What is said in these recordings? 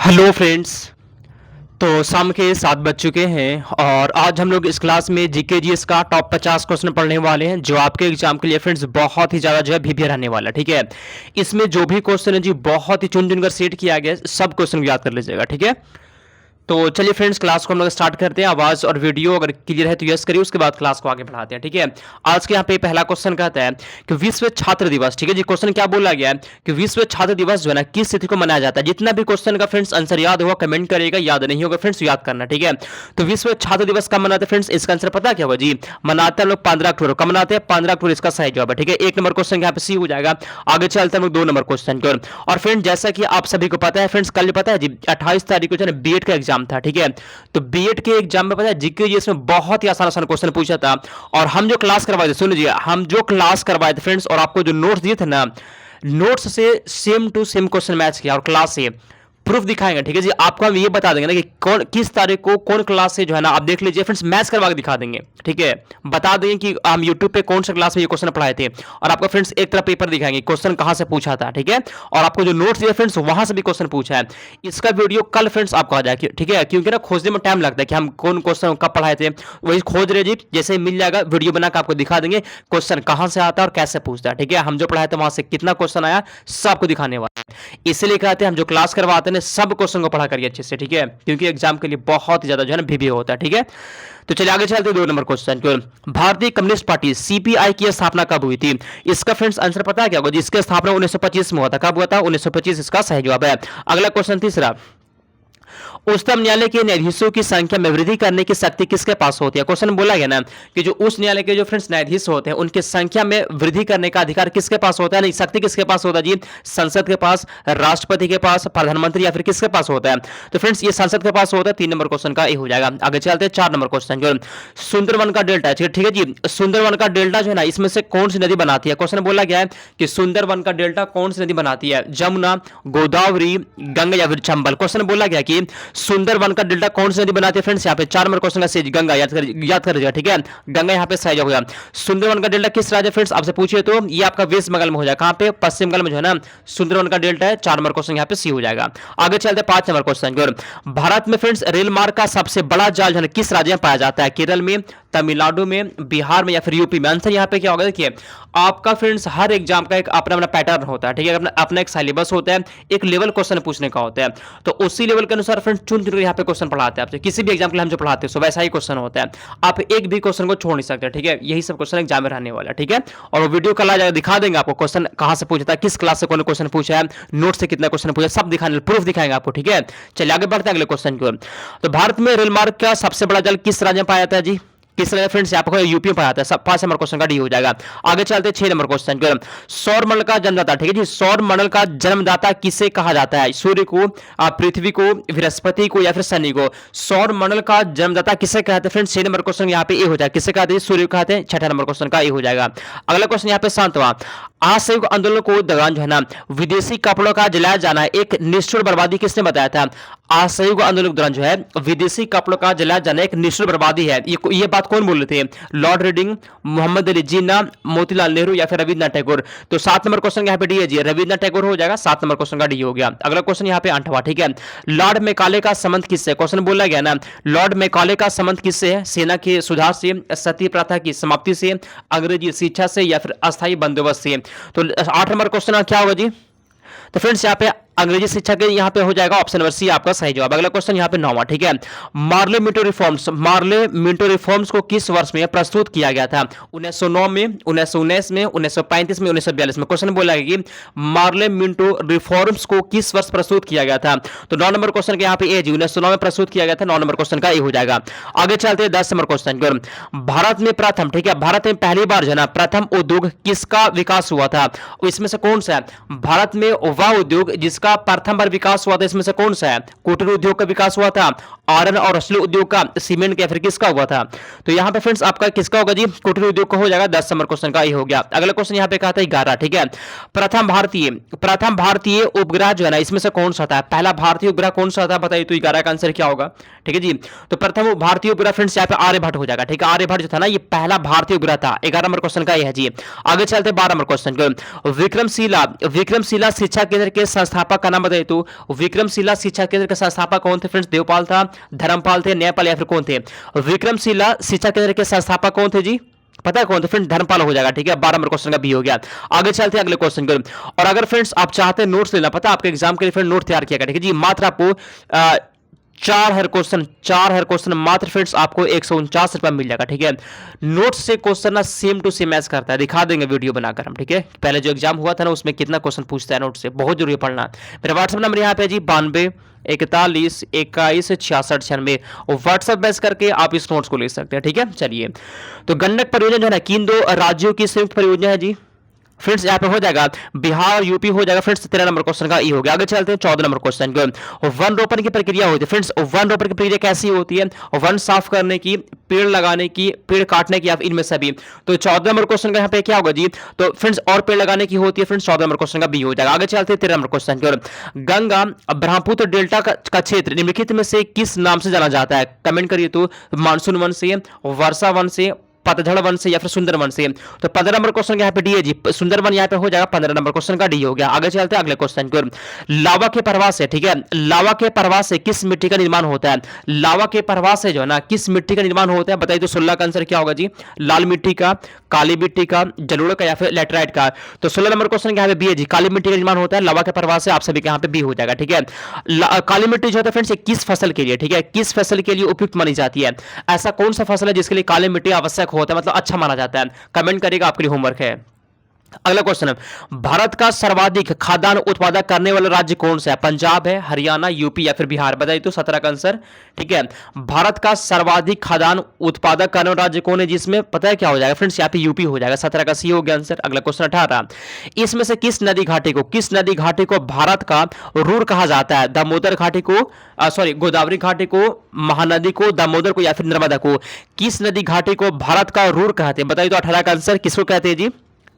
Hello friends. तो शाम के 7 बज चुके हैं और आज हम लोग इस क्लास में जीके जीएस का टॉप 50 क्वेश्चन पढ़ने वाले हैं जो आपके एग्जाम के लिए फ्रेंड्स बहुत ही ज़्यादा जो है भीभी रहने वाला है। ठीक है, इसमें जो भी क्वेश्चन है जी बहुत ही चुन चुन कर सेट किया गया है, सब क्वेश्चन याद कर लीजिएगा। ठीक है, तो चलिए फ्रेंड्स क्लास को हम लोग स्टार्ट करते हैं। आवाज और वीडियो अगर क्लियर है तो यस करिए, उसके बाद क्लास को आगे बढ़ाते हैं। ठीक है, आज के यहाँ पे पहला क्वेश्चन कहता है कि विश्व छात्र दिवस, ठीक है जी, क्वेश्चन क्या बोला गया है कि विश्व छात्र दिवस जो है ना किस तिथि को मनाया जाता है। जितना भी क्वेश्चन का फ्रेंड्स आंसर याद होगा कमेंट करेगा, याद नहीं होगा फ्रेंड्स याद करना। ठीक है, तो विश्व छात्र दिवस कब मनाते हैं फ्रेंड्स, इसका आंसर पता क्या होगा जी, मनाते हैं लोग 15 अक्टूबर। कब मनाते हैं? 15 अक्टूबर इसका सही जवाब है। ठीक है, एक नंबर क्वेश्चन यहाँ पे सी हो जाएगा। आगे चलते हैं हम लोग 2 नंबर क्वेश्चन की ओर। और फ्रेंड जैसा कि आप सभी को पता है फ्रेंड्स, कल पता है जी 28 तारीख को जो है बीएड का एग्जाम था। ठीक है, तो बीएड के एग्जाम में पता है जीके जी इसमें बहुत ही आसान आसान क्वेश्चन पूछा था। और हम जो क्लास करवाए थे, सुन लीजिए, हम जो क्लास करवाए थे फ्रेंड्स और आपको जो नोट्स दिए थे ना, नोट्स से same to same question match किया और क्लास से प्रूफ दिखाएंगे। ठीक है जी, आपको हम ये बता देंगे ना कि कौन किस तारीख को कौन क्लास से जो है ना, आप देख लीजिए फ्रेंड्स, मैच करवा के दिखा देंगे। ठीक है, बता देंगे कि हम यूट्यूब पे कौन सा क्लास में ये क्वेश्चन पढ़ाए थे और आपको फ्रेंड्स एक तरफ पेपर दिखाएंगे क्वेश्चन कहां से पूछा था। ठीक है, और आपको जो नोट्स दिए फ्रेंड्स वहां से भी क्वेश्चन पूछा है। इसका वीडियो कल फ्रेंड्स आपको आ जाएगा। ठीक है, क्योंकि ना खोजने में टाइम लगता है कि हम कौन क्वेश्चन कब पढ़ाए थे, वही खोज रहे जी, जैसे मिल जाएगा वीडियो बना के आपको दिखा देंगे क्वेश्चन कहां से आता है और कैसे पूछता है। ठीक है, हम जो पढ़ाए थे वहां से कितना क्वेश्चन आया सब आपको दिखाने वाला है। इसलिए कहते हैं हम जो क्लास करवाते हैं सब क्वेश्चन को पढ़ा करिए अच्छे से। ठीक है, क्योंकि एग्जाम के लिए बहुत ज्यादा जो है ना भीभी होता है। ठीक है, तो चलिए आगे चलते हैं 2 नंबर क्वेश्चन की ओर। भारतीय कम्युनिस्ट पार्टी सीपीआई की स्थापना कब हुई थी? इसका फ्रेंड्स आंसर पता है क्या होगा? जिसकी स्थापना 1925 में हुआ था। कब हुआ था? 1925 इसका सही जवाब है। अगला क्वेश्चन तीसरा, उच्चतम न्यायालय के न्यायाधीशों की संख्या में वृद्धि करने की शक्ति किसके पास होती है? क्वेश्चन बोला गया ना कि जो उच्च न्यायालय के जो फ्रेंड्स न्यायाधीश होते हैं उनकी संख्या में वृद्धि करने का अधिकार किसके पास होता है? नहीं, शक्ति किसके पास होता है जी? संसद के पास, राष्ट्रपति के पास, प्रधानमंत्री या फिर किसके पास होता है? तो फ्रेंड्स ये संसद के पास होता है। 3 नंबर क्वेश्चन का ये हो जाएगा। आगे चलते हैं 4 नंबर क्वेश्चन की। सुंदरवन का डेल्टा, ठीक है जी, सुंदरवन का डेल्टा जो है ना इसमें से कौन सी नदी बनाती है? क्वेश्चन बोला गया है कि सुंदरवन का डेल्टा कौन सी नदी बनाती है? जमुना, गोदावरी, गंगा या फिर चंबल। क्वेश्चन बोला गया कि सुंदरवन का डेल्टा कौन सी नदी बनाती है फ्रेंड्स? यहाँ पे 4 नंबर क्वेश्चन का सही गंगा, याद कर लीजिएगा। ठीक है, गंगा यहाँ पे सही हो गया। सुंदरवन का डेल्टा किस राज्य फ्रेंड्स आपसे पूछिए तो ये आपका वेस्ट बंगाल में हो जाएगा। कहां पे? पश्चिम बंगाल में जो है ना सुंदरवन का डेल्टा है। 4 नंबर क्वेश्चन यहाँ पे सी हो जाएगा। आगे चलते 5 नंबर क्वेश्चन की ओर। भारत में फ्रेंड्स रेल मार्ग का सबसे बड़ा जाल जो है किस राज्य में पाया जाता है? केरल में, तमिलनाडु में, बिहार में या फिर यूपी में? आंसर यहाँ पे क्या होगा? देखिए, आपका फ्रेंड्स हर एग्जाम का एक अपना अपना पैटर्न होता है। ठीक है, अपना एक सिलेबस होता है, एक लेवल क्वेश्चन पूछने का होता है, तो उसी लेवल के अनुसार फ्रेंड्स चुन चुन कर यहाँ पे क्वेश्चन पढ़ाते हैं आपसे। किसी भी एग्जाम के लिए हम जो पढ़ाते हैं सो वैसा ही क्वेश्चन होता है, आप एक भी क्वेश्चन को छोड़ नहीं सकते। ठीक है, यही सब क्वेश्चन एग्जाम में रहने वाला है। ठीक है, और वो वीडियो कल आ जाएगा, दिखा देंगे आपको क्वेश्चन कहां से पूछा था, किस क्लास से कौन क्वेश्चन पूछा है, नोट से कितना क्वेश्चन पूछा, सब दिखाने प्रूफ दिखाएंगे आपको। ठीक है, चलिए आगे बढ़ते हैं अगले क्वेश्चन की ओर। तो भारत में रेल मार्ग का सबसे बड़ा जल किस राज्य में पाया जाता है जी? किस राज्य फ्रेंड्स? आपको यूपी में पाया जाता है। सब 5 नंबर क्वेश्चन का डी हो जाएगा। आगे चलते हैं 6 नंबर क्वेश्चन की ओर। सौर मंडल का जन्मदाता, ठीक है जी, सौर मंडल का जन्मदाता किसे कहा जाता है? सूर्य को, पृथ्वी को, बृहस्पति को या फिर शनि को? सौर मंडल का जन्मदाता किसे कहते हैं फ्रेंड्स? 6 नंबर क्वेश्चन यहाँ पे ए हो जाएगा। किसे कहते हैं? सूर्य को कहते हैं। 6 नंबर क्वेश्चन का ए हो जाएगा। अगला क्वेश्चन यहाँ पे 7वां, असहयोग आंदोलन को दौरान जो है ना विदेशी कपड़ों का जलाया जाना एक निष्ठुर बर्बादी किसने बताया था? असहयोग आंदोलन के दौरान जो है विदेशी कपड़ों का जलाया जाना एक निष्ठुर बर्बादी है, ये बात कौन बोल रहे थे? लॉर्ड रीडिंग, मोहम्मद अली जिन्ना, मोतीलाल नेहरू या फिर रविन्द्रनाथ टैगोर? तो 7 नंबर क्वेश्चन यहाँ पे डी है जी, रविन्द्रनाथ टैगोर हो जाएगा। 7 नंबर क्वेश्चन का डी हो गया। अगला क्वेश्चन यहाँ पे 8वां, ठीक है, लॉर्ड मैकाले का संबंध किससे? क्वेश्चन बोला गया ना, लॉर्ड मैकाले का संबंध किससे है? सेना के सुधार से, सती प्रथा की समाप्ति से, अंग्रेजी शिक्षा से या फिर अस्थायी बंदोबस्त से? तो 8 नंबर क्वेश्चन क्या होगा जी? तो फ्रेंड्स यहाँ पे अंग्रेजी शिक्षा के यहाँ पे हो जाएगा ऑप्शन नंबर सी आपका सही जवाब। अगला क्वेश्चन यहाँ पे 9वां, ठीक है, मार्ले मिंटो रिफॉर्म्स को किस वर्ष में प्रस्तुत किया गया था? 1909 में, 1919 में, 1935 में, 1942 में? क्वेश्चन बोला है कि मार्ले मिंटो रिफॉर्म्स को किस वर्ष प्रस्तुत किया गया था? तो 9 नंबर क्वेश्चन के यहाँ पे ए जी 1909 में प्रस्तुत किया गया था। 9 नंबर क्वेश्चन का ए हो जाएगा। आगे चलते हैं 10 नंबर क्वेश्चन की। भारत में प्रथम, ठीक है, भारत में पहली बार जो है ना प्रथम उद्योग किसका विकास हुआ था? इसमें से कौन सा है? भारत में वह उद्योग जिसका प्रथम बार विकास हुआ था, इसमें से कौन सा है? कुटीर उद्योग का विकास हुआ था, आयरन और स्टील उद्योग का, सीमेंट का, फिर किसका हुआ था? तो यहाँ पे फ्रेंड्स आपका किसका होगा जी? कुटीर उद्योग का हो जाएगा। 10 नंबर क्वेश्चन का ये हो गया। अगला क्वेश्चन यहाँ पे कहता है 11, ठीक है, प्रथम भारतीय उपग्रह जो है ना इसमें से कौन सा था? पहला भारतीय उपग्रह कौन सा था बताइए? तो 11 का आंसर क्या होगा? ठीक है जी, तो प्रथम भारतीय उपग्रह फ्रेंड्स यहाँ पे आर्यभट्ट हो जाएगा। ठीक है, आर्यभट्ट जो था ना ये पहला भारतीय उपग्रह था। 11 नंबर क्वेश्चन का ये है जी। आगे चलते 12 नंबर क्वेश्चन को। विक्रमशिला शिक्षा केंद्र के संस्थापक संस्थापक का नाम बताइए तो विक्रमशिला शिक्षा केंद्र के संस्थापक कौन थे फ्रेंड्स? देवपाल था, धर्मपाल थे, न्यायपाल या फिर कौन थे? विक्रमशिला शिक्षा केंद्र के संस्थापक कौन थे जी? पता है कौन? तो फ्रेंड्स धर्मपाल हो जाएगा। ठीक है, 12 नंबर क्वेश्चन का बी हो गया। आगे चलते हैं अगले क्वेश्चन को। और अगर फ्रेंड्स आप चाहते हैं नोट्स लेना, पता है आपके एग्जाम के लिए फ्रेंड नोट तैयार किया गया। ठीक है जी, मात्र आपको 4 हर क्वेश्चन मात्र फ्रेंड्स आपको 149 रुपया मिल जाएगा। ठीक है, नोट्स से क्वेश्चन ना सेम टू सेम मैच करता है, दिखा देंगे वीडियो बनाकर हम। ठीक है, पहले जो एग्जाम हुआ था ना उसमें कितना क्वेश्चन पूछता है नोट से, बहुत जरूरी है पढ़ना। मेरा व्हाट्सएप नंबर यहाँ पे जी 92 41 21 66 96। व्हाट्सएप बेस करके आप इस नोट्स को ले सकते हैं। ठीक है, चलिए तो गंडक परियोजना जो है ना किन दो राज्यों की संयुक्त परियोजना है जी? फ्रेंड्स यहाँ पे हो जाएगा बिहार यूपी हो जाएगा फ्रेंड्स। 13 नंबर क्वेश्चन का ई हो गया। आगे चलते हैं 14 नंबर क्वेश्चन को। वन रोपण की प्रक्रिया होती है फ्रेंड्स, वन रोपण की प्रक्रिया कैसी होती है? वन साफ करने की, पेड़ लगाने की, पेड़ काटने की, या इनमें से भी। तो 14 नंबर क्वेश्चन का यहाँ पे क्या होगा जी? तो फ्रेंड्स और पेड़ लगाने की होती है फ्रेंड्स, 14 नंबर क्वेश्चन का बी हो जाएगा। आगे चलते हैं 13 नंबर क्वेश्चन की। गंगा ब्रह्मपुत्र डेल्टा का क्षेत्र निम्नलिखित में से किस नाम से जाना जाता है? कमेंट करिए तो मानसून वन से, वर्षा वन से, पतझड़ वन से, या फिर सुंदर वन से। तो 15 नंबर क्वेश्चन का यहाँ पे डी है जी, सुंदर वन यहाँ पे हो जाएगा। 15 नंबर क्वेश्चन का डी हो गया। आगे चलते हैं अगले क्वेश्चन को। लावा के प्रवाह से, ठीक है, लावा के प्रवाह से किस मिट्टी का निर्माण होता है? लावा के प्रवाह से जो है ना किस मिट्टी का निर्माण होता है बताइए तो 16 का आंसर क्या होगा जी? लाल मिट्टी का, काली मिट्टी का, जलोढ़ का, या फिर लेटराइट का। तो 16 नंबर क्वेश्चन यहाँ पे बी है जी, काली मिट्टी का निर्माण होता है लावा के प्रवाह से। आप सभी के यहाँ पे बी हो जाएगा। ठीक है, काली मिट्टी जो है फ्रेंड्स किस फसल के लिए, ठीक है, किस फसल के लिए उपयुक्त मानी जाती है? ऐसा कौन सा फसल है जिसके लिए काली मिट्टी आवश्यक होता है, मतलब अच्छा माना जाता है? कमेंट करिएगा, आपके लिए होमवर्क है। अगला क्वेश्चन है, भारत का सर्वाधिक खाद्यान्न उत्पादक करने वाला राज्य कौन सा है? पंजाब है, हरियाणा, यूपी, या फिर बिहार? बताइए तो 17 का आंसर। ठीक है, भारत का सर्वाधिक खाद्यान्न उत्पादक करने वाला राज्य कौन है? जिसमें पता है क्या हो जाएगा फ्रेंड्स? यहाँ पे यूपी हो जाएगा। 17 का सी हो गया आंसर। अगला क्वेश्चन 18, इसमें से किस नदी घाटी को भारत का रूर कहा जाता है? दामोदर घाटी को, सॉरी गोदावरी घाटी को, महानदी को, दामोदर को, या फिर नर्मदा को? किस नदी घाटी को भारत का रूर कहते हैं? बताइए तो 18 का आंसर किसको कहते हैं जी?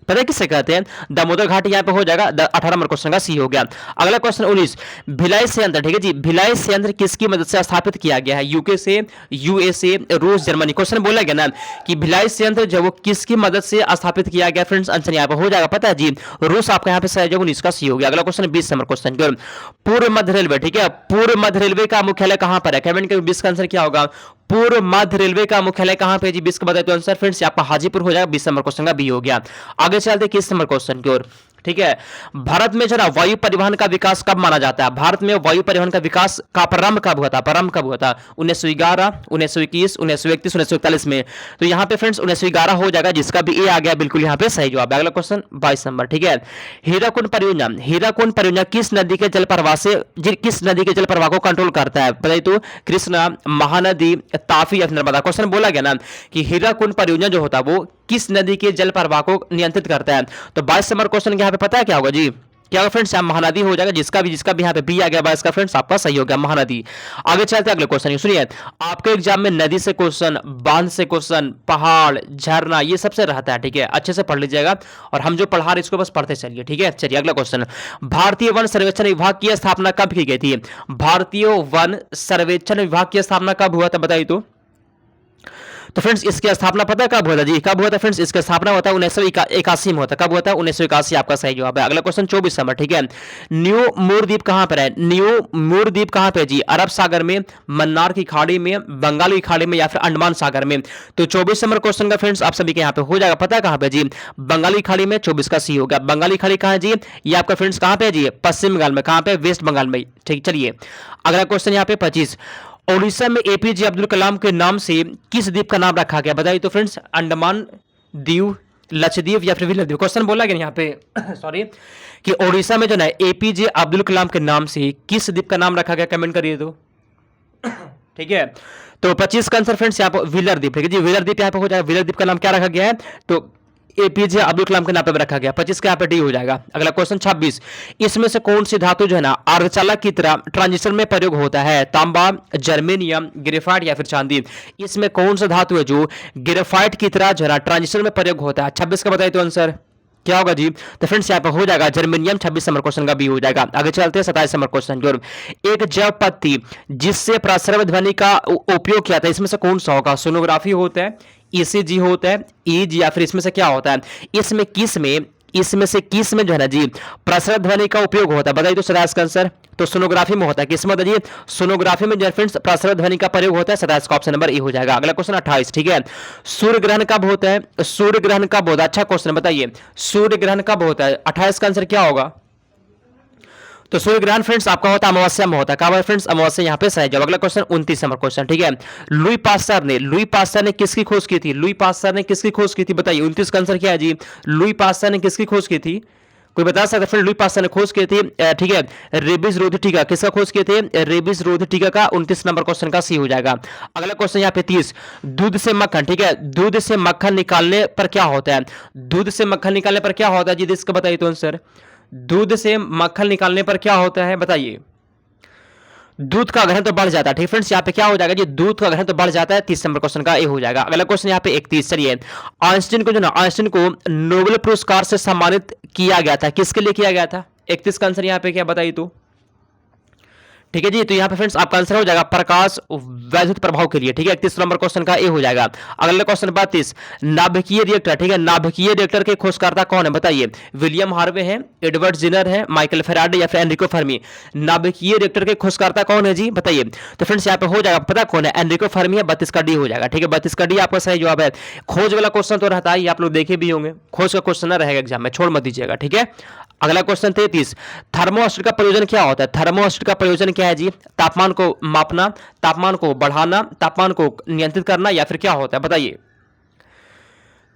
पता है किससे कहते हैं? दामोदर घाटी यहाँ पे हो जाएगा। 18 नंबर क्वेश्चन का सी हो गया। अगला क्वेश्चन 19, भिलाई संयंत्र, ठीक है जी, भिलाई संयंत्र किसकी मदद से स्थापित किया गया है? यूके से, यूएसए, रूस, जर्मनी? क्वेश्चन बोला गया ना कि भिलाई संयंत्र जो वो किसकी मदद से स्थापित किया गया फ्रेंड्स? आंसर यहाँ पे हो जाएगा पता है जी, रूस। आपका यहाँ पे सही जवाब 19 का सी हो गया। अगला क्वेश्चन 20 नंबर क्वेश्चन, पूर्व मध्य रेलवे, ठीक है, पूर्व मध्य रेलवे का मुख्यालय कहां पर है? कमेंट करिए 20 का आंसर क्या होगा? पूर्व मध्य रेलवे का मुख्यालय कहां पे जी? 20 का बताए तो आंसर फ्रेंड्स आपका हाजीपुर हो जाएगा। 20 नंबर क्वेश्चन का बी हो गया। आगे चलते 21 नंबर क्वेश्चन की ओर। ठीक है, भारत में जो ना वायु परिवहन का विकास कब माना जाता है? भारत में वायु परिवहन का विकास का प्रारंभ कब हुआ था? प्रारंभ कब हुआ था? 1911, 1921, 1931, 1941 में। तो यहाँ पे फ्रेंड्स 1911 हो जाएगा, जिसका भी ए आ गया बिल्कुल यहाँ पे सही जवाब। अगला क्वेश्चन 22 नंबर, ठीक है, हीराकुंड परियोजना किस नदी के जल प्रवाह से, किस नदी के जल प्रवाह को कंट्रोल करता है? बताइए तो कृष्णा, महानदी, तापी, या नर्मदा? क्वेश्चन बोला गया ना कि हीराकुंड परियोजना जो होता है वो किस नदी के जल प्रवाह को नियंत्रित करता है? तो 22 नंबर क्वेश्चन यहाँ पे पता है क्या होगा जी? क्या होगा फ्रेंड्स? महानदी हो जाएगा, जिसका भी यहाँ पे बी आ गया 22 का फ्रेंड्स आपका सही हो गया, महानदी। आगे चलते हैं अगले क्वेश्चन। सुनिए, आपके एग्जाम में नदी से क्वेश्चन, बांध से क्वेश्चन, पहाड़, झरना, ये सबसे रहता है। ठीक है, अच्छे से पढ़ लीजिएगा, और हम जो पढ़ा रहे इसको बस पढ़ते चलिए। ठीक है, चलिए अगला क्वेश्चन, भारतीय वन सर्वेक्षण विभाग की स्थापना कब की गई थी? भारतीय वन सर्वेक्षण विभाग की स्थापना कब हुआ था बताइए तो फ्रेंड्स इसकी स्थापना पता है कब हुआ था जी? कब हुआ था फ्रेंड्स? इसकी स्थापना होता है 1981 में होता है। कब हुआ था? 1981 आपका सही जवाब है। अगला क्वेश्चन 24 नंबर, ठीक है, न्यू मूर द्वीप कहां पर है? न्यू मूर द्वीप कहां पे जी? अरब सागर में, मन्नार की खाड़ी में, बंगाल की खाड़ी में, या फिर अंडमान सागर में? तो 24 नंबर क्वेश्चन का फ्रेंड्स आप सभी के यहाँ पे हो जाएगा, पता है कहां पे जी? बंगाली खाड़ी में। 24 का सी होगा। बंगाली खाड़ी कहां है जी? ये आपका फ्रेंड्स कहां पे जी? पश्चिम बंगाल में। कहां पे? वेस्ट बंगाल में। ठीक, चलिए अगला क्वेश्चन यहाँ पे 25, ओडिशा में एपीजे अब्दुल कलाम के नाम से किस द्वीप का नाम रखा गया? बताइए तो फ्रेंड्स, अंडमान द्वीप, लक्षद्वीप, या फिर विलर द्वीप? क्वेश्चन बोला गया यहाँ पे सॉरी कि ओडिशा में जो ना एपीजे अब्दुल कलाम के नाम से किस द्वीप का नाम रखा गया? कमेंट करिए तो। ठीक है, तो 25 का आंसर फ्रेंड्स यहाँ पे विलर द्वीप है जी, विलर द्वीप यहाँ पे हो जाएगा। विलर द्वीप का नाम क्या रखा गया है? तो एपीजे अब्दुल कलाम के नाम पे रखा गया। 25 का यहाँ पे डी हो जाएगा। अगला क्वेश्चन 26, इसमें से कौन सी धातु जो है ना अर्धचालक की तरह ट्रांजिशन में प्रयोग होता है? तांबा, जर्मेनियम, ग्रेफाइट, या फिर चांदी? इसमें कौन सा धातु है जो ग्रेफाइट की तरह जो है ना ट्रांजिशन में प्रयोग होता है? 26 का बताइए तो आंसर क्या होगा जी? तो फ्रेंड्स यहाँ पे हो जाएगा जर्मेनियम। 26 नंबर क्वेश्चन का बी हो जाएगा। आगे चलते हैं 27 नंबर क्वेश्चन की ओर। एक जैव पत्ती जिससे प्रसरण ध्वनि का उपयोग किया था, इसमें से कौन सा होगा? सोनोग्राफी होता है, ईसीजी होता है, ईजी, या फिर इसमें से क्या होता है? इसमें किस में इसमें से किस में जो है ना जी प्रसरण ध्वनि का उपयोग होता है, बताइए तो सदा इसका आंसर। तो सोनोग्राफी में होता है, किसमें होता है जी सोनोग्राफी में जो फ्रेंड्स प्रसरण ध्वनि का प्रयोग होता है, सदा इसका ऑप्शन नंबर ए हो जाएगा। अगला क्वेश्चन 28, ठीक है। सूर्य ग्रहण कब होता है, सूर्य ग्रहण कब होता है, अच्छा क्वेश्चन बताइए, सूर्य ग्रहण कब होता है, 28 का आंसर क्या होगा। तो सूर्य ग्रहण फ्रेंड्स आपका होता है अमावस्या में होता है, कब फ्रेंड्स अमावस्या, यहाँ पे सही जवाब। अगला क्वेश्चन 29 नंबर क्वेश्चन, ठीक है। लुई पास्टर ने किसकी खोज की थी, लुई पास्टर ने किसकी खोज की थी, बताइए 29 का आंसर क्या है जी, लुई पास्टर ने किसकी खोज की थी, कोई बता सकता है फ्रेंड। लुई पास्टर ने खोज की थी, ठीक है, रेबीज रोधी टीका, किसका खोज किए थे, रेबीज रोधी टीका का 29 नंबर क्वेश्चन का सी हो जाएगा। अगला क्वेश्चन यहाँ पे 30, दूध से मक्खन, ठीक है, दूध से मक्खन निकालने पर क्या होता है, दूध से मक्खन निकालने पर क्या होता है जी, इसका बताइए तो आंसर। दूध से मक्खन निकालने पर क्या होता है, बताइए। दूध का घनत्व तो बढ़ जाता है, ठीक फ्रेंड्स, यहाँ पे क्या हो जाएगा जी, दूध का घनत्व तो बढ़ जाता है, 30 नंबर क्वेश्चन का ए हो जाएगा। अगला क्वेश्चन यहाँ पे 31, चलिए। आइंस्टीन को जो ना, आइंस्टीन को नोबेल पुरस्कार से सम्मानित किया गया था, किसके लिए किया गया था, 31 का आंसर यहाँ पे क्या, बताइए तो, ठीक है जी। तो यहाँ पे फ्रेंड्स आपका आंसर हो जाएगा प्रकाश वैद्युत प्रभाव के लिए, ठीक है, 31 नंबर क्वेश्चन का ए हो जाएगा। अगला क्वेश्चन 32, नाभिकीय रिएक्टर, ठीक है, नाभिकीय रिएक्टर के खोजकर्ता कौन है, बताइए। विलियम हार्वे है, एडवर्ड जिनर है, माइकल फेराडे या फिर एनरिको फर्मी। नाभिकीय रिएक्टर के खोजकर्ता कौन है जी, बताइए। तो फ्रेंड्स यहाँ पे हो जाएगा, पता कौन है, एनरिको फर्मी है, 32 का डी हो जाएगा, ठीक है, 32 का डी आपका सही जवाब है। खोज वाला क्वेश्चन तो रहता है, आप लोग देखे भी होंगे, खोज का क्वेश्चन ना रहेगा एग्जाम में, छोड़ मत दीजिएगा, ठीक है। अगला क्वेश्चन 33, थर्मोस्टेट का प्रयोजन क्या होता है, थर्मोस्टेट का प्रयोजन क्या है जी, तापमान को मापना, तापमान को बढ़ाना, तापमान को नियंत्रित करना या फिर क्या होता है, बताइए।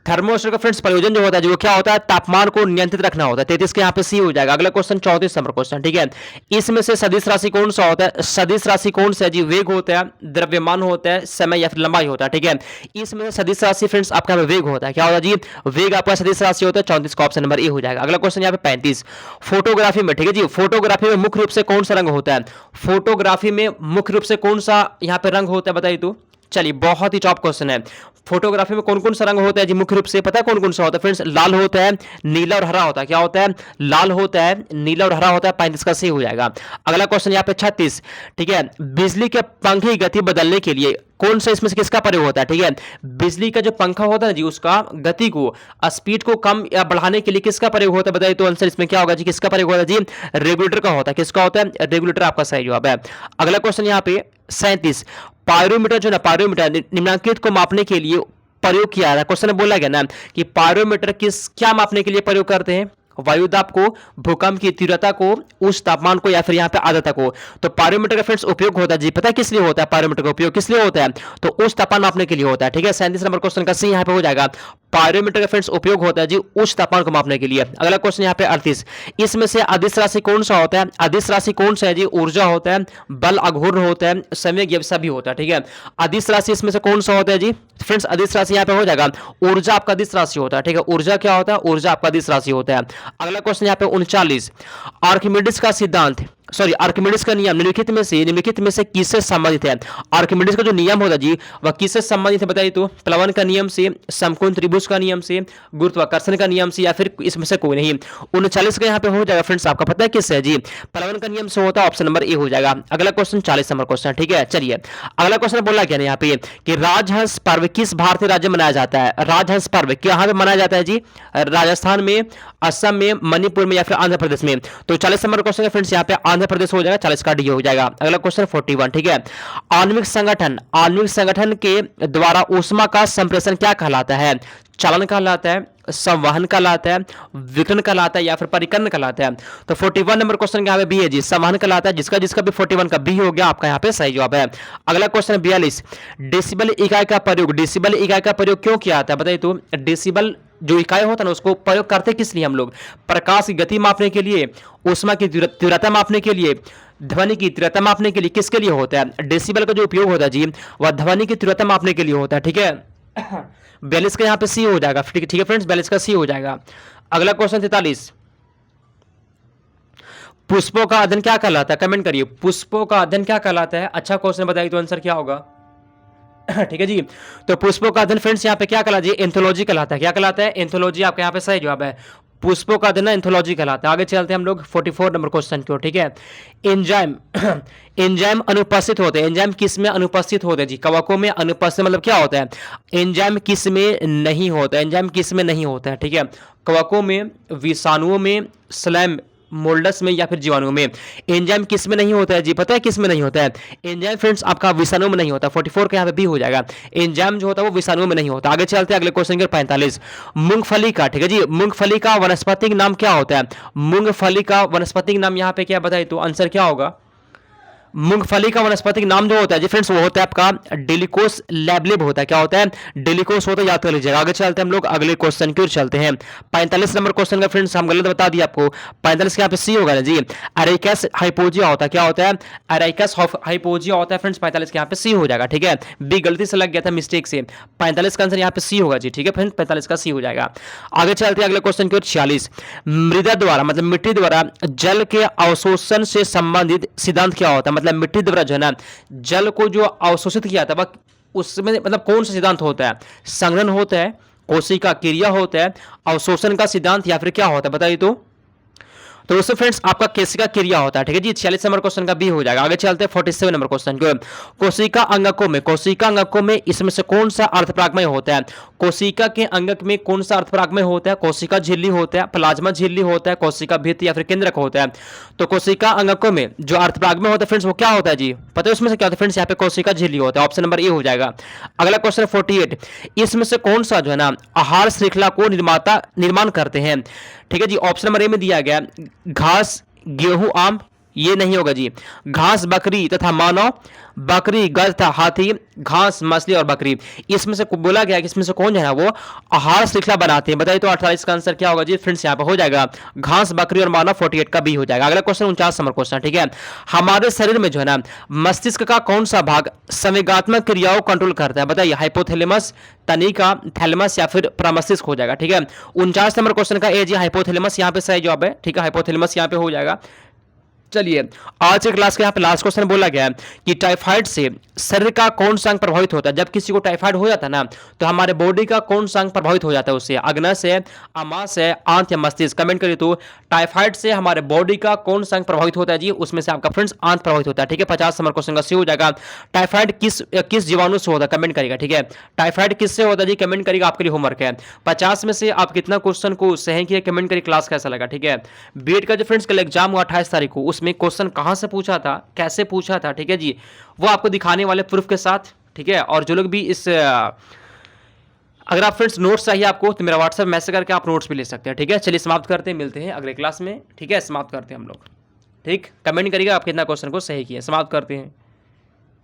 थर्मोस्टेट का फ्रेंड्स प्रयोजन जो होता है, जो क्या होता है, तापमान को नियंत्रित रखना होता है, 33 के यहाँ पे सी हो जाएगा। अगला क्वेश्चन 34 नंबर क्वेश्चन, ठीक है। इसमें से सदिश राशि कौन सा होता है, सदिश राशि कौन सा है जी, वेग होता है, द्रव्यमान होता है, समय या फिर लंबाई होता है, ठीक है। इसमें से सदिश राशि फ्रेंड्स आपका वेग होता है, क्या होता है जी, वेग आपका सदिश राशि होता है, 34 का ऑप्शन नंबर ए हो जाएगा। अगला क्वेश्चन यहाँ पे 35, फोटोग्राफी में, ठीक है जी, फोटोग्राफी में मुख्य रूप से कौन सा रंग होता है, फोटोग्राफी में मुख्य रूप से कौन सा यहाँ पे रंग होता है, बताइए तो। चलिए बहुत ही टॉप क्वेश्चन है, फोटोग्राफी में कौन कौन सा रंग होता है जी, मुख्य रूप से पता है कौन कौन सा होता है फ्रेंड्स, लाल होता है, नीला और हरा होता है, क्या होता है, लाल होता है, नीला और हरा होता है, 35 का सही हो जाएगा। अगला क्वेश्चन यहाँ पे 36, ठीक है, बिजली के पंखे की गति बदलने के लिए कौन सा इसमें से किसका प्रयोग होता है, ठीक है, बिजली का जो पंखा होता है जी, उसका गति को, स्पीड को कम या बढ़ाने के लिए किसका प्रयोग होता है, बताइए तो आंसर इसमें क्या होगा जी, किसका प्रयोग होता है जी, रेगुलेटर का होता है, किसका होता है, रेगुलेटर आपका सही जवाब है। अगला क्वेश्चन यहाँ पे 37, पायरोमीटर जो ना, पायरोमीटर निम्नांकित को मापने के लिए प्रयोग किया है, क्वेश्चन में बोला गया ना कि पायरोमीटर किस क्या मापने के लिए प्रयोग करते हैं, वायु दाब को, भूकंप की तीव्रता को, उस तापमान को या फिर यहाँ पे आर्द्रता को। तो पायरोमीटर का फ्रेंड्स उपयोग होता है जी, पता है किस लिए होता है, पायरोमीटर का उपयोग किस लिए होता है, तो उस तापमान मापने के लिए होता है, ठीक है। 37 नंबर क्वेश्चन का सी यहाँ पे हो जाएगा, पायरोमीटर का फ्रेंड्स उपयोग होता है जी उच्च तापमान को मापने के लिए। अगला क्वेश्चन यहाँ पे 38, इसमें से अदिश राशि कौन सा होता है, अदिश राशि कौन सा है जी, ऊर्जा होता है, बल अघूर्ण होता है, संवेग ये सभी होता है, ठीक है। अदिश राशि इसमें से कौन सा होता है जी फ्रेंड्स, अदिश राशि यहाँ पे हो जाएगा, ऊर्जा आपका अदिश राशि होता है, ठीक है, ऊर्जा क्या होता है, ऊर्जा आपका अदिश राशि होता है। अगला क्वेश्चन यहाँ पे 39, आर्किमिडीज का सिद्धांत, सॉरी आर्किमिडीज का नियम निम्नलिखित में से किससे संबंधित है, आर्किमिडीज का जो नियम होता है जी वह किससे संबंधित है, बताइए तो। प्लवन का नियम से, समकोण त्रिभुज का नियम से, गुरुत्वाकर्षण का नियम से या फिर इसमें से कोई नहीं। 39 का यहाँ पे हो जाएगा फ्रेंड्स, आपका पता है किससे है जी, प्लवन का नियम से होता है, ऑप्शन नंबर ए हो जाएगा। अगला क्वेश्चन 40 नंबर क्वेश्चन, ठीक है। चलिए अगला क्वेश्चन बोला क्या यहाँ पे कि राजहंस पर्व किस भारतीय राज्य में मनाया जाता है, राजहंस पर्व कहाँ पे मनाया जाता है जी, राजस्थान में, असम में, मणिपुर में या फिर आंध्र प्रदेश में। तो 40 नंबर क्वेश्चन है फ्रेंड्स यहाँ पे आंध्र प्रदेश हो जाएगा, 40 का डी हो जाएगा। अगला क्वेश्चन 41, ठीक है, आणविक संगठन के द्वारा ऊष्मा का संप्रेषण क्या कहलाता है, चालन कहलाता है, संवहन कहलाता है, विकिरण कहलाता है या फिर परिकरण कहलाता है। तो 41 नंबर क्वेश्चन यहाँ पे बी है जी, संवहन कहलाता है, जिसका जिसका भी 41 का बी हो गया आपका यहाँ पे सही जवाब है। अगला क्वेश्चन 42, डेसिबल इकाई का प्रयोग क्यों किया जाता है, बताइए तो। डेसिबल जो इकाई होता है ना उसको प्रयोग करते किस लिए हम लोग, प्रकाश की गति मापने के लिए, ऊष्मा की तीव्रता मापने के लिए, ध्वनि की तीव्रता मापने के लिए, किसके लिए होता है, डेसिबल का जो उपयोग होता है जी वह ध्वनि की तीव्रता मापने के लिए होता है, ठीक है। 42 का यहाँ पे सी हो जाएगा, ठीक है फ्रेंड्स, 42 का सी हो जाएगा। अगला क्वेश्चन 43, पुष्पों का अध्ययन क्या कहलाता है, कमेंट करिए, पुष्पों का अध्ययन क्या कहलाता है, अच्छा क्वेश्चन बताइए तो आंसर क्या होगा। ठीक है जी, तो पुष्पों का अध्ययन फ्रेंड्स यहाँ पे क्या कहलाता है, एंथोलॉजी कहलाता है, क्या कहलाता है, एंथोलॉजी आपका यहाँ पे सही जवाब है। पुष्पों का अध्ययन ना एंथोलॉजी कहलाता है। आगे चलते हैं हम लोग 44 नंबर क्वेश्चन की ओर, ठीक है। एंजाइम एंजाइम अनुपस्थित होते हैं। एंजाइम किस में अनुपस्थित होते हैं जी? कवकों में अनुपस्थित मतलब क्या होता है? एंजाइम किस में नहीं होता है? एंजाइम किस में नहीं होता है, ठीक है। कवकों में, विषाणुओं में, स्लैम मोल्डस में या फिर जीवाणुओं में। एंजाइम किस में नहीं होता है जी? पता है किस में नहीं होता है? एंजाइम फ्रेंड्स आपका विषाणु में नहीं होता। 44 के यहाँ पे भी हो जाएगा। एंजाइम जो होता है वो विषाणु में नहीं होता। आगे चलते हैं अगले क्वेश्चन के 45। मूंगफली का, ठीक है जी, मूंगफली का वनस्पतिक नाम क्या होता है? मूंगफली का वनस्पतिक नाम यहाँ पे क्या बताइए तो आंसर क्या होगा? मूंगफली का वनस्पतिक नाम जो होता है जी फ्रेंड्स वो होता है आपका डेलिकोस लैबलेब होता है। क्या होता है? डेलिकोस होता है, याद कर लीजिएगा। आगे चलते हैं हम लोग अगले क्वेश्चन की ओर चलते हैं। 45 नंबर क्वेश्चन का फ्रेंड्स हम गलत बता दिया आपको। 45 के यहाँ पे सी होगा ना जी, अरेकस हाइपोजिया होता है। क्या होता है? अरेकस हाइपोजिया होता है फ्रेंड्स। 45 के यहाँ पे सी हो जाएगा, ठीक है। बी गलती से लग गया था मिस्टेक से। 45 का आंसर यहाँ पे सी होगा जी, ठीक है फ्रेंड्स, 45 का सी हो जाएगा। आगे चलते हैं अगले क्वेश्चन की ओर 46। मृदा द्वारा मतलब मिट्टी द्वारा जल के अवशोषण से संबंधित सिद्धांत क्या होता है? मतलब मिट्टी द्वारा जो है ना जल को जो अवशोषित किया जाता है उसमें मतलब कौन सा सिद्धांत होता है? संघनन होता है, कोशिका क्रिया होता है, अवशोषण का सिद्धांत या फिर क्या होता है बताइए तो दोस्तों फ्रेंड्स आपका कोशिका क्रिया होता है, ठीक है जी। 46 नंबर क्वेश्चन का बी हो जाएगा। आगे चलते हैं 47 नंबर क्वेश्चन को। कोशिका अंगकों में इसमें से कौन सा अर्धपरागमय होता है? कोशिका के अंगक में कौन सा अर्धपरागमय होता है? कोशिका झिल्ली होता है, प्लाज्मा झिल्ली होता है, कोशिका भित्ति या फिर केंद्रक होता है। तो कोशिका अंगकों में जो अर्धपरागमय होता है फ्रेंड्स वो क्या होता है जी? पता है उसमें से क्या होता है फ्रेंड्स? यहाँ पे कोशिका झिल्ली होता है। ऑप्शन नंबर ए हो जाएगा। अगला क्वेश्चन 48। इसमें से कौन सा जो है ना आहार श्रृंखला को निर्माण करते हैं? ठीक है जी। ऑप्शन नंबर ए में दिया गया घास, गेहूं, आम। ये नहीं होगा जी। घास, बकरी तथा मानव, बकरी, गध तथा हाथी, घास, मछली और बकरी। इसमें से बोला गया कि इसमें से कौन जो है ना वो आहार श्रृंखला बनाते हैं। बताइए तो 48 का आंसर क्या होगा जी फ्रेंड्स? यहाँ पे हो जाएगा घास, बकरी और मानव। 48 का बी हो जाएगा। अगला क्वेश्चन 49 नंबर क्वेश्चन, ठीक है। हमारे शरीर में जो है ना मस्तिष्क का कौन सा भाग संवेगात्मक क्रियाओं को कंट्रोल करता है? बताइए हाइपोथैलेमस, तनिका, थैलेमस या फिर प्रमस्तिष्क हो जाएगा, ठीक है। 49 नंबर क्वेश्चन का ए जी हाइपोथैलेमस यहाँ पे सही जवाब है, ठीक है। हाइपोथैलेमस यहाँ पे हो जाएगा। चलिए आज के क्लास के यहाँ पे लास्ट क्वेश्चन बोला गया है कि टाइफाइड से शरीर का कौन सा अंग प्रभावित होता है? जब किसी को टाइफाइड हो जाता है ना तो हमारे बॉडी का कौन सा अंग प्रभावित हो जाता है उससे? अग्नस है, आमाशय है, आंत या मस्तिष्क? कमेंट करिए तो टाइफाइड से हमारे बॉडी का कौन सा अंग प्रभावित होता है जी? उसमें से आपका फ्रेंड्स आंत प्रभावित होता है, ठीक है। 50 नंबर क्वेश्चन का सी हो जाएगा। टाइफाइड किस जीवाणु से होता है? कमेंट करिएगा, ठीक है। टाइफाइड किससे होता है जी? कमेंट करिएगा, आपके लिए होमवर्क है। 50 में से आप कितना क्वेश्चन को सही किए कमेंट करिए। क्लास कैसा लगा, ठीक है। बीएड का जो फ्रेंड्स कल एग्जाम हुआ 28 तारीख को उसमें क्वेश्चन कहां से पूछा था, कैसे पूछा था, ठीक है जी, वो आपको दिखाने वाले प्रूफ के साथ, ठीक है। और जो लोग भी इस अगर आप फ्रेंड्स नोट्स चाहिए आपको तो मेरा व्हाट्सएप मैसेज करके आप नोट्स भी ले सकते हैं, ठीक है। चलिए समाप्त करते हैं, मिलते हैं अगले क्लास में, ठीक है। समाप्त करते हैं हम लोग, ठीक। कमेंट करिएगा आप कितना क्वेश्चन को सही किया। समाप्त करते हैं।